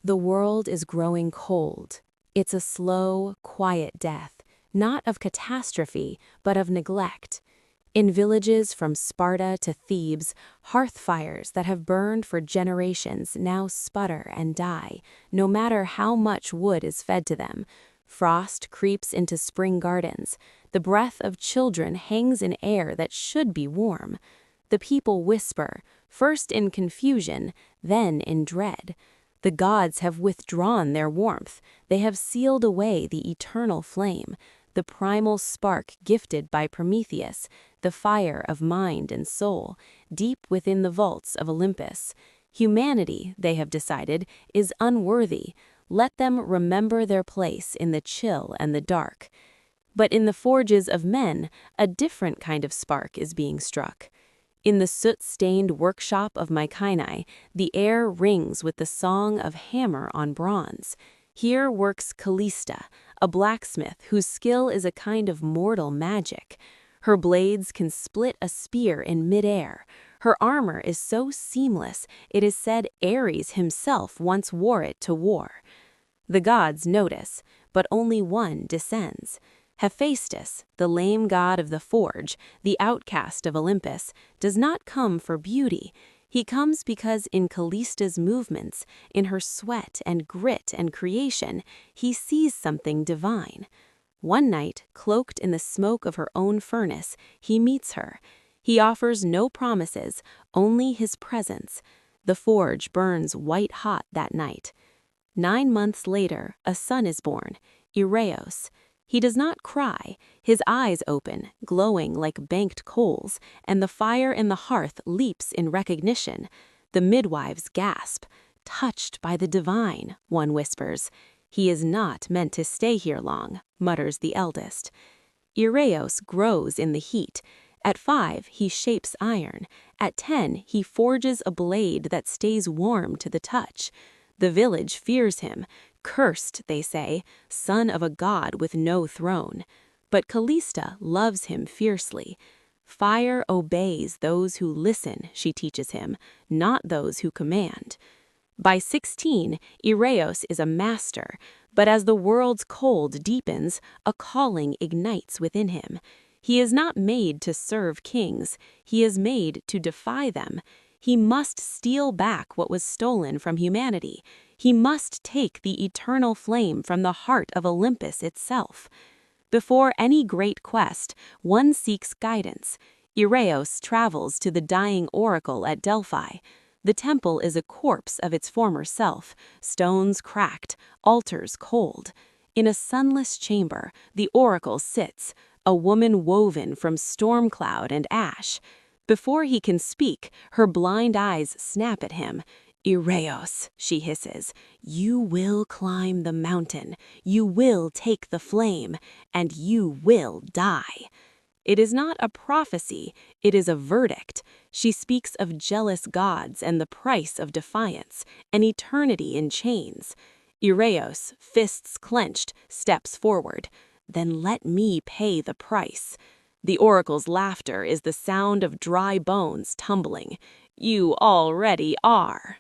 The world is growing cold. It's a slow, quiet death, not of catastrophe, but of neglect. In villages from Sparta to Thebes, hearth fires that have burned for generations now sputter and die, no matter how much wood is fed to them. Frost creeps into spring gardens. The breath of children hangs in air that should be warm. The people whisper, first in confusion, then in dread. The gods have withdrawn their warmth. They have sealed away the eternal flame, the primal spark gifted by Prometheus, the fire of mind and soul, deep within the vaults of Olympus. Humanity, they have decided, is unworthy. Let them remember their place in the chill and the dark. But in the forges of men, a different kind of spark is being struck. In the soot-stained workshop of Mycenae, the air rings with the song of hammer on bronze. Here works Callista, a blacksmith whose skill is a kind of mortal magic. Her blades can split a spear in midair. Her armor is so seamless, it is said Ares himself once wore it to war. The gods notice, but only one descends. Hephaestus, the lame god of the forge, the outcast of Olympus, does not come for beauty. He comes because in Callista's movements, in her sweat and grit and creation, he sees something divine. One night, cloaked in the smoke of her own furnace, he meets her. He offers no promises, only his presence. The forge burns white-hot that night. 9 months later, a son is born, Ireos. He does not cry, his eyes open, glowing like banked coals, and the fire in the hearth leaps in recognition. The midwives gasp. Touched by the divine, one whispers. He is not meant to stay here long, mutters the eldest. Ireos grows in the heat. At 5, he shapes iron. At 10, he forges a blade that stays warm to the touch. The village fears him. Cursed, they say, son of a god with no throne. But Callista loves him fiercely. Fire obeys those who listen, she teaches him, not those who command. By 16, Ireos is a master, but as the world's cold deepens, a calling ignites within him. He is not made to serve kings, he is made to defy them. He must steal back what was stolen from humanity. He must take the eternal flame from the heart of Olympus itself. Before any great quest, one seeks guidance. Ireos travels to the dying oracle at Delphi. The temple is a corpse of its former self, stones cracked, altars cold. In a sunless chamber, the oracle sits, a woman woven from storm cloud and ash. Before he can speak, her blind eyes snap at him. Ireos, she hisses, you will climb the mountain, you will take the flame, and you will die. It is not a prophecy, it is a verdict. She speaks of jealous gods and the price of defiance, an eternity in chains. Ireos, fists clenched, steps forward. Then let me pay the price. The oracle's laughter is the sound of dry bones tumbling. You already are.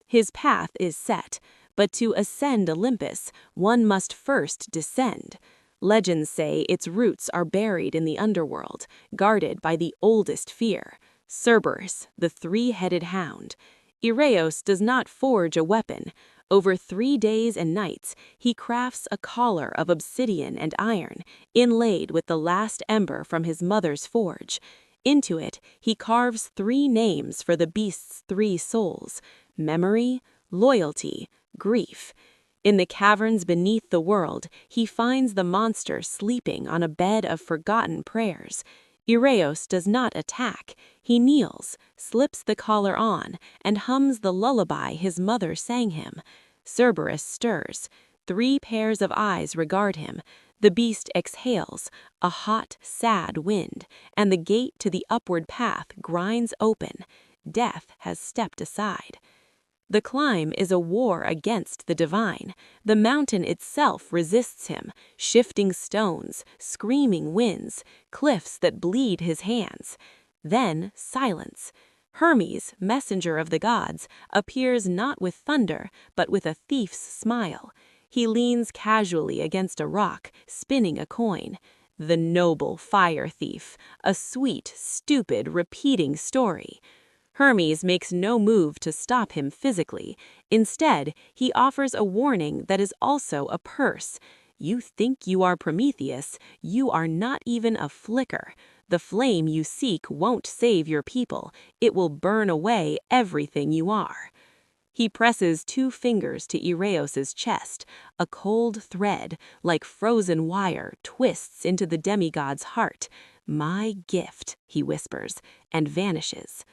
His path is set, but to ascend Olympus, one must first descend. Legends say its roots are buried in the underworld, guarded by the oldest fear, Cerberus, the three-headed hound. Ireos does not forge a weapon. Over 3 days and nights, he crafts a collar of obsidian and iron, inlaid with the last ember from his mother's forge. Into it, he carves 3 names for the beast's 3 souls: memory, loyalty, grief. In the caverns beneath the world, he finds the monster sleeping on a bed of forgotten prayers. Ireos does not attack. He kneels, slips the collar on, and hums the lullaby his mother sang him. Cerberus stirs. 3 pairs of eyes regard him. The beast exhales, a hot, sad wind, and the gate to the upward path grinds open. Death has stepped aside. The climb is a war against the divine. The mountain itself resists him, shifting stones, screaming winds, cliffs that bleed his hands. Then silence. Hermes, messenger of the gods, appears not with thunder, but with a thief's smile. He leans casually against a rock, spinning a coin. The noble fire thief, a sweet, stupid, repeating story. Hermes makes no move to stop him physically. Instead, he offers a warning that is also a purse. You think you are Prometheus, you are not even a flicker. The flame you seek won't save your people, it will burn away everything you are. He presses 2 fingers to Ireos' chest. A cold thread, like frozen wire, twists into the demigod's heart. "My gift," he whispers, and vanishes.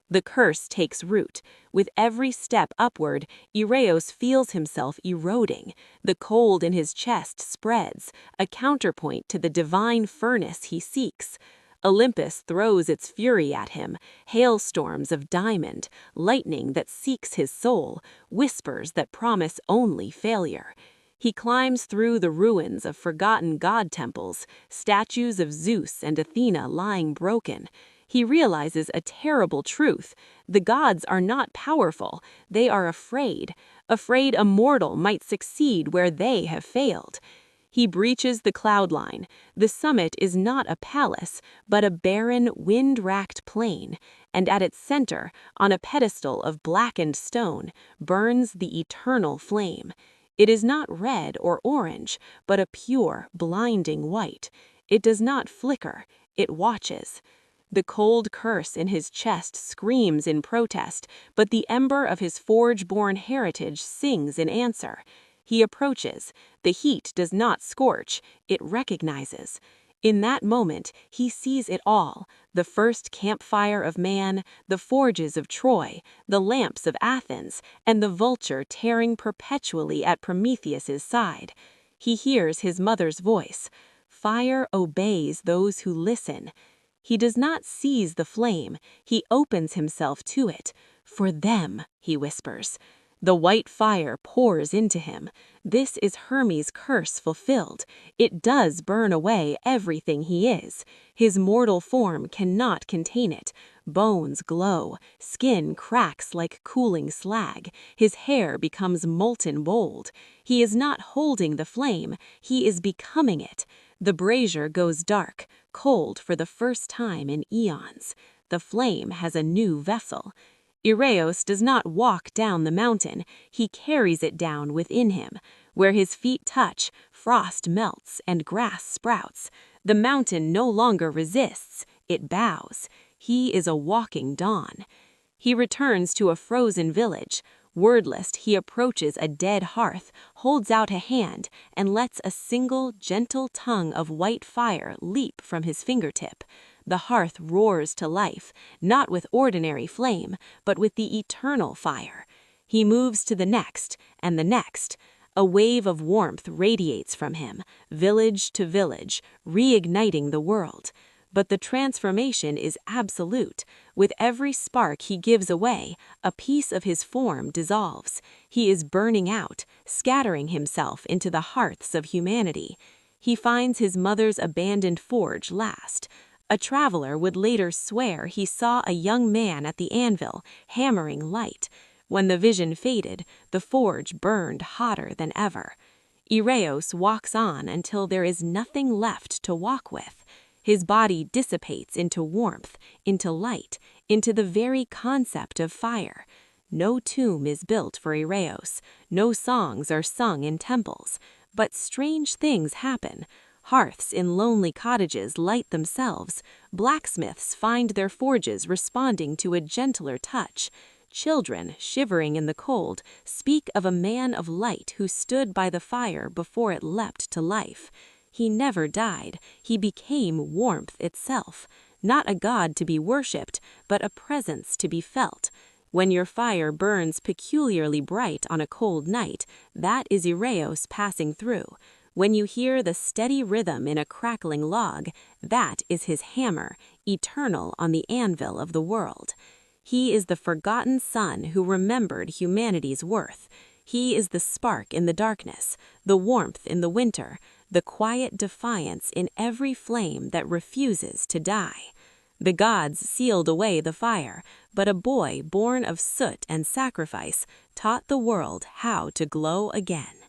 The curse takes root. With every step upward, Ireos feels himself eroding. The cold in his chest spreads, a counterpoint to the divine furnace he seeks. Olympus throws its fury at him, hailstorms of diamond, lightning that seeks his soul, whispers that promise only failure. He climbs through the ruins of forgotten god temples, statues of Zeus and Athena lying broken. He realizes a terrible truth. The gods are not powerful, they are afraid a mortal might succeed where they have failed. He breaches the cloud line. The summit is not a palace, but a barren, wind-racked plain, and at its center, on a pedestal of blackened stone, burns the eternal flame. It is not red or orange, but a pure, blinding white. It does not flicker, it watches. The cold curse in his chest screams in protest, but the ember of his forge-born heritage sings in answer. He approaches. The heat does not scorch, it recognizes. In that moment, he sees it all: the first campfire of man, the forges of Troy, the lamps of Athens, and the vulture tearing perpetually at Prometheus's side. He hears his mother's voice. Fire obeys those who listen. He does not seize the flame, he opens himself to it. For them, he whispers. The white fire pours into him. This is Hermes' curse fulfilled. It does burn away everything he is. His mortal form cannot contain it. Bones glow, skin cracks like cooling slag, his hair becomes molten gold. He is not holding the flame, he is becoming it. The brazier goes dark, cold for the first time in eons. The flame has a new vessel. Ireos does not walk down the mountain, he carries it down within him. Where his feet touch, frost melts and grass sprouts. The mountain no longer resists, it bows. He is a walking dawn. He returns to a frozen village. Wordless, he approaches a dead hearth, holds out a hand, and lets a single, gentle tongue of white fire leap from his fingertip. The hearth roars to life, not with ordinary flame, but with the eternal fire. He moves to the next, and the next. A wave of warmth radiates from him, village to village, reigniting the world. But the transformation is absolute. With every spark he gives away, a piece of his form dissolves. He is burning out, scattering himself into the hearths of humanity. He finds his mother's abandoned forge last. A traveler would later swear he saw a young man at the anvil, hammering light. When the vision faded, the forge burned hotter than ever. Ireos walks on until there is nothing left to walk with. His body dissipates into warmth, into light, into the very concept of fire. No tomb is built for Ireos, no songs are sung in temples. But strange things happen. Hearths in lonely cottages light themselves. Blacksmiths find their forges responding to a gentler touch. Children, shivering in the cold, speak of a man of light who stood by the fire before it leapt to life. He never died, he became warmth itself. Not a god to be worshipped, but a presence to be felt. When your fire burns peculiarly bright on a cold night, that is Ireos passing through. When you hear the steady rhythm in a crackling log, that is his hammer, eternal on the anvil of the world. He is the forgotten son who remembered humanity's worth. He is the spark in the darkness, the warmth in the winter, the quiet defiance in every flame that refuses to die. The gods sealed away the fire, but a boy born of soot and sacrifice taught the world how to glow again.